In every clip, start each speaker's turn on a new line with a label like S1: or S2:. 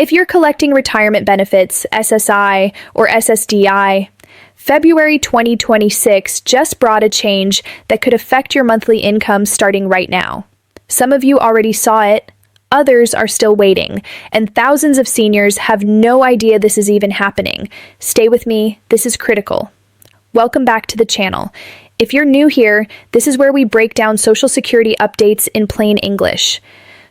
S1: If you're collecting retirement benefits, SSI or SSDI, February 2026 just brought a change that could affect your monthly income starting right now. Some of you already saw it, others are still waiting, and thousands of seniors have no idea this is even happening. Stay with me, this is critical. Welcome back to the channel. If you're new here, this is where we break down Social Security updates in plain English,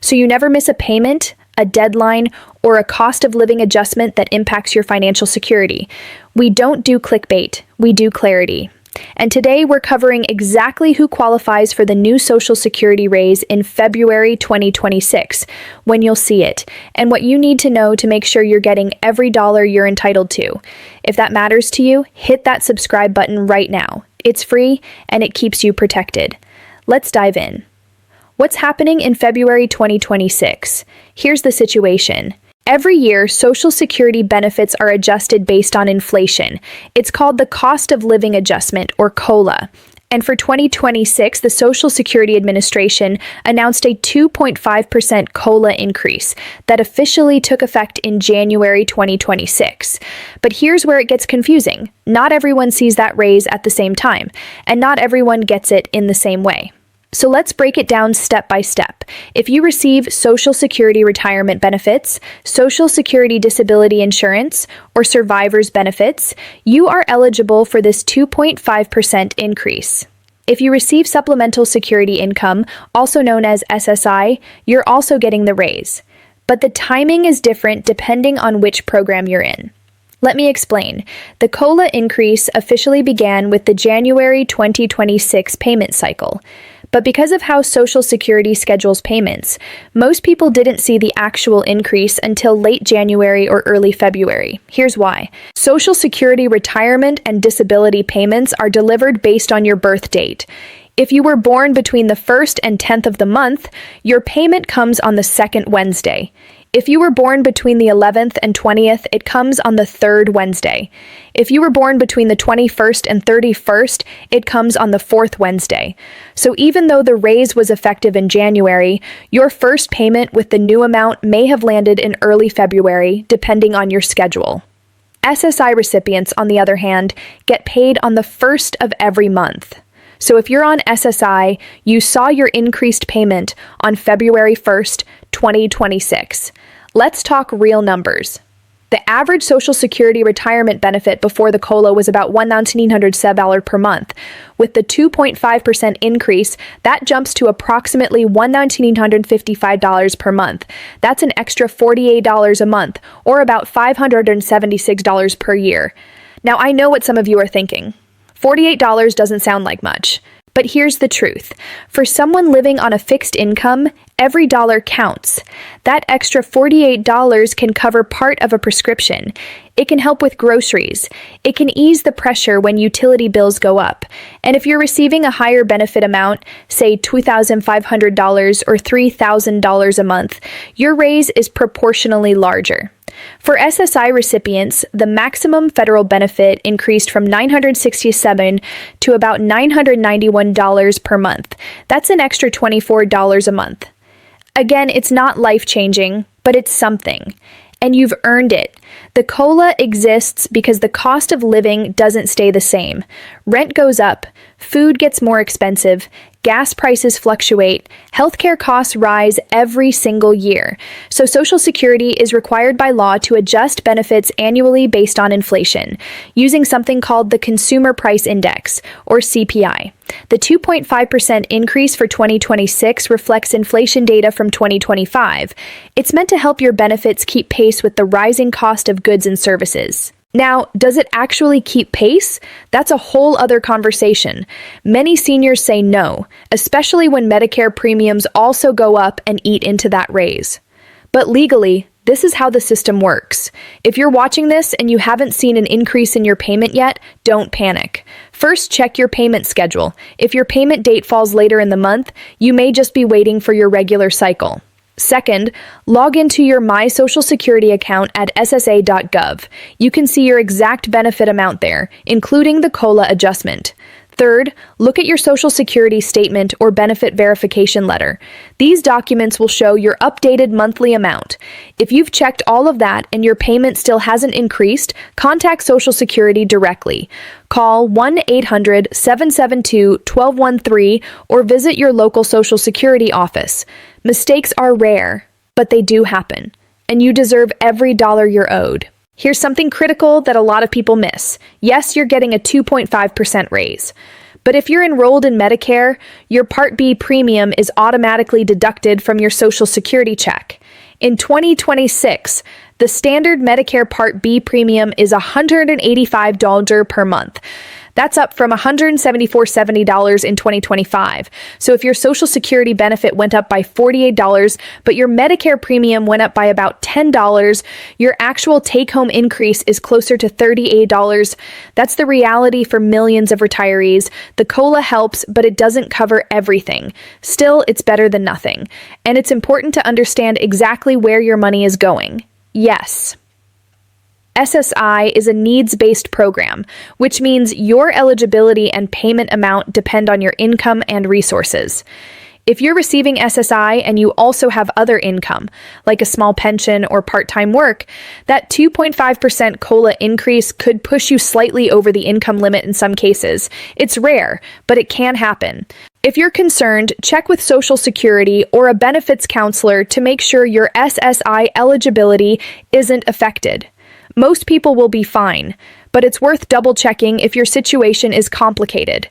S1: so you never miss a payment, a deadline, or a cost of living adjustment that impacts your financial security. We don't do clickbait, we do clarity. And today we're covering exactly who qualifies for the new Social Security raise in February 2026, when you'll see it, and what you need to know to make sure you're getting every dollar you're entitled to. If that matters to you, hit that subscribe button right now. It's free and it keeps you protected. Let's dive in. What's happening in February 2026? Here's the situation. Every year, Social Security benefits are adjusted based on inflation. It's called the Cost of Living Adjustment, or COLA. And for 2026, the Social Security Administration announced a 2.5% COLA increase that officially took effect in January 2026. But here's where it gets confusing. Not everyone sees that raise at the same time, and not everyone gets it in the same way. So let's break it down step by step. If you receive Social Security retirement benefits, Social Security disability insurance, or survivor's benefits, you are eligible for this 2.5% increase. If you receive supplemental security income, also known as SSI, you're also getting the raise. But the timing is different depending on which program you're in. Let me explain. The COLA increase officially began with the January 2026 payment cycle. But because of how Social Security schedules payments, most people didn't see the actual increase until late January or early February. Here's why. Social Security retirement and disability payments are delivered based on your birth date. If you were born between the 1st and 10th of the month, your payment comes on the 2nd Wednesday. If you were born between the 11th and 20th, it comes on the 3rd Wednesday. If you were born between the 21st and 31st, it comes on the 4th Wednesday. So even though the raise was effective in January, your first payment with the new amount may have landed in early February, depending on your schedule. SSI recipients, on the other hand, get paid on the 1st of every month. So if you're on SSI, you saw your increased payment on February 1st, 2026. Let's talk real numbers. The average Social Security retirement benefit before the COLA was about $1,907 per month. With the 2.5% increase, that jumps to approximately $1,955 per month. That's an extra $48 a month, or about $576 per year. Now, I know what some of you are thinking. $48 doesn't sound like much. But here's the truth. For someone living on a fixed income, every dollar counts. That extra $48 can cover part of a prescription. It can help with groceries. It can ease the pressure when utility bills go up. And if you're receiving a higher benefit amount, say $2,500 or $3,000 a month, your raise is proportionally larger. For SSI recipients, the maximum federal benefit increased from $967 to about $991 per month. That's an extra $24 a month. Again, it's not life-changing, but it's something. And you've earned it. The COLA exists because the cost of living doesn't stay the same. Rent goes up, food gets more expensive, gas prices fluctuate, healthcare costs rise every single year. So Social Security is required by law to adjust benefits annually based on inflation, using something called the Consumer Price Index, or CPI. The 2.5% increase for 2026 reflects inflation data from 2025. It's meant to help your benefits keep pace with the rising cost of goods and services. Now, does it actually keep pace? That's a whole other conversation. Many seniors say no, especially when Medicare premiums also go up and eat into that raise. But legally, this is how the system works. If you're watching this and you haven't seen an increase in your payment yet, don't panic. First, check your payment schedule. If your payment date falls later in the month, you may just be waiting for your regular cycle. Second, log into your My Social Security account at ssa.gov. You can see your exact benefit amount there, including the COLA adjustment. Third, look at your Social Security statement or benefit verification letter. These documents will show your updated monthly amount. If you've checked all of that and your payment still hasn't increased, contact Social Security directly. Call 1-800-772-1213 or visit your local Social Security office. Mistakes are rare, but they do happen, and you deserve every dollar you're owed. Here's something critical that a lot of people miss. Yes, you're getting a 2.5% raise. But if you're enrolled in Medicare, your Part B premium is automatically deducted from your Social Security check. In 2026, the standard Medicare Part B premium is $185 per month. That's up from $174.70 in 2025. So if your Social Security benefit went up by $48, but your Medicare premium went up by about $10, your actual take-home increase is closer to $38. That's the reality for millions of retirees. The COLA helps, but it doesn't cover everything. Still, it's better than nothing. And it's important to understand exactly where your money is going. Yes. SSI is a needs-based program, which means your eligibility and payment amount depend on your income and resources. If you're receiving SSI and you also have other income, like a small pension or part-time work, that 2.5% COLA increase could push you slightly over the income limit in some cases. It's rare, but it can happen. If you're concerned, check with Social Security or a benefits counselor to make sure your SSI eligibility isn't affected. Most people will be fine, but it's worth double-checking if your situation is complicated.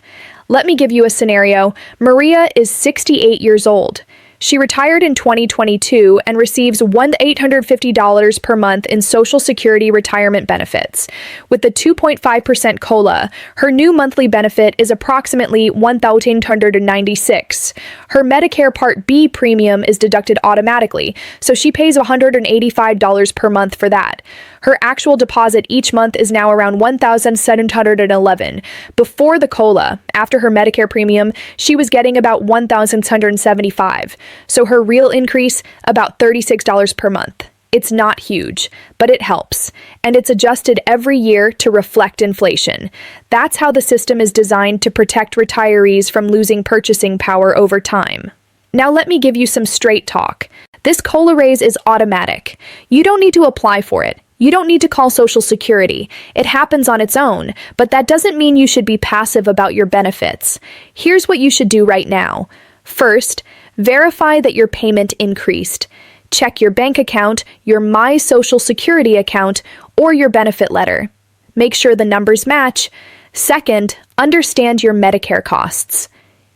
S1: Let me give you a scenario. Maria is 68 years old. She retired in 2022 and receives $1,850 per month in Social Security retirement benefits. With the 2.5% COLA, her new monthly benefit is approximately $1,896. Her Medicare Part B premium is deducted automatically, so she pays $185 per month for that. Her actual deposit each month is now around $1,711. Before the COLA, after her Medicare premium, she was getting about $1,675. So her real increase, about $36 per month. It's not huge, but it helps, and it's adjusted every year to reflect inflation. That's how the system is designed to protect retirees from losing purchasing power over time. Now let me give you some straight talk. This COLA raise is automatic. You don't need to apply for it. You don't need to call Social Security. It happens on its own, but that doesn't mean you should be passive about your benefits. Here's what you should do right now. First, verify that your payment increased. Check your bank account, your My Social Security account, or your benefit letter. Make sure the numbers match. Second, understand your Medicare costs.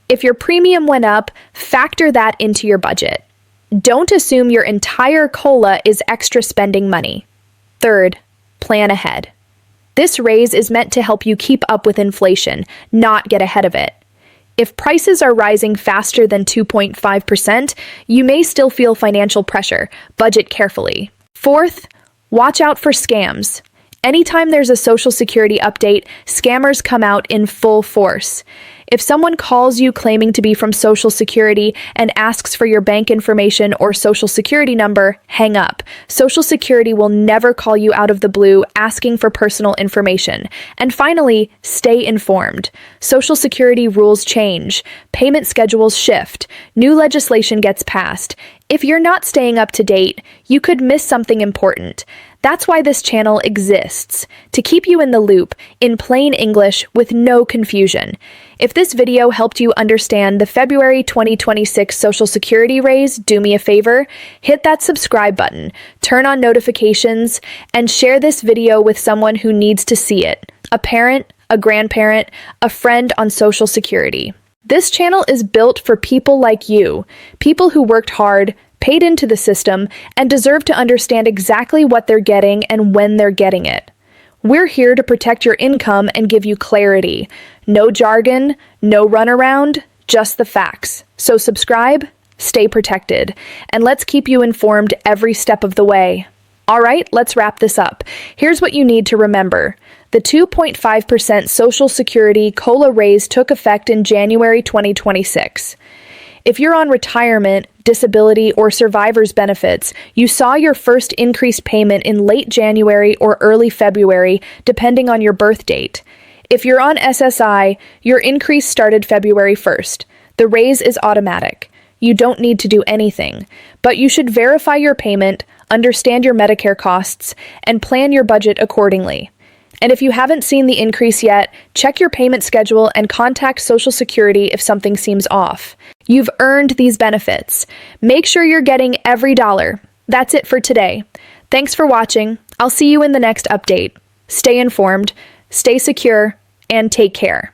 S1: If your premium went up, factor that into your budget. Don't assume your entire COLA is extra spending money. Third, plan ahead. This raise is meant to help you keep up with inflation, not get ahead of it. If prices are rising faster than 2.5%, you may still feel financial pressure. Budget carefully. Fourth, watch out for scams. Anytime there's a Social Security update, scammers come out in full force. If someone calls you claiming to be from Social Security and asks for your bank information or Social Security number, hang up. Social Security will never call you out of the blue asking for personal information. And finally, stay informed. Social Security rules change. Payment schedules shift. New legislation gets passed. If you're not staying up to date, you could miss something important. That's why this channel exists, to keep you in the loop, in plain English, with no confusion. If this video helped you understand the February 2026 Social Security raise, do me a favor, hit that subscribe button, turn on notifications, and share this video with someone who needs to see it. A parent, a grandparent, a friend on Social Security. This channel is built for people like you, people who worked hard, paid into the system, and deserve to understand exactly what they're getting and when they're getting it. We're here to protect your income and give you clarity. No jargon, no runaround, just the facts. So subscribe, stay protected, and let's keep you informed every step of the way. All right, let's wrap this up. Here's what you need to remember. The 2.5% Social Security COLA raise took effect in January 2026. If you're on retirement, disability, or survivor's benefits, you saw your first increased payment in late January or early February, depending on your birth date. If you're on SSI, your increase started February 1st. The raise is automatic. You don't need to do anything, but you should verify your payment, understand your Medicare costs, and plan your budget accordingly. And if you haven't seen the increase yet, check your payment schedule and contact Social Security if something seems off. You've earned these benefits. Make sure you're getting every dollar. That's it for today. Thanks for watching. I'll see you in the next update. Stay informed, stay secure, and take care.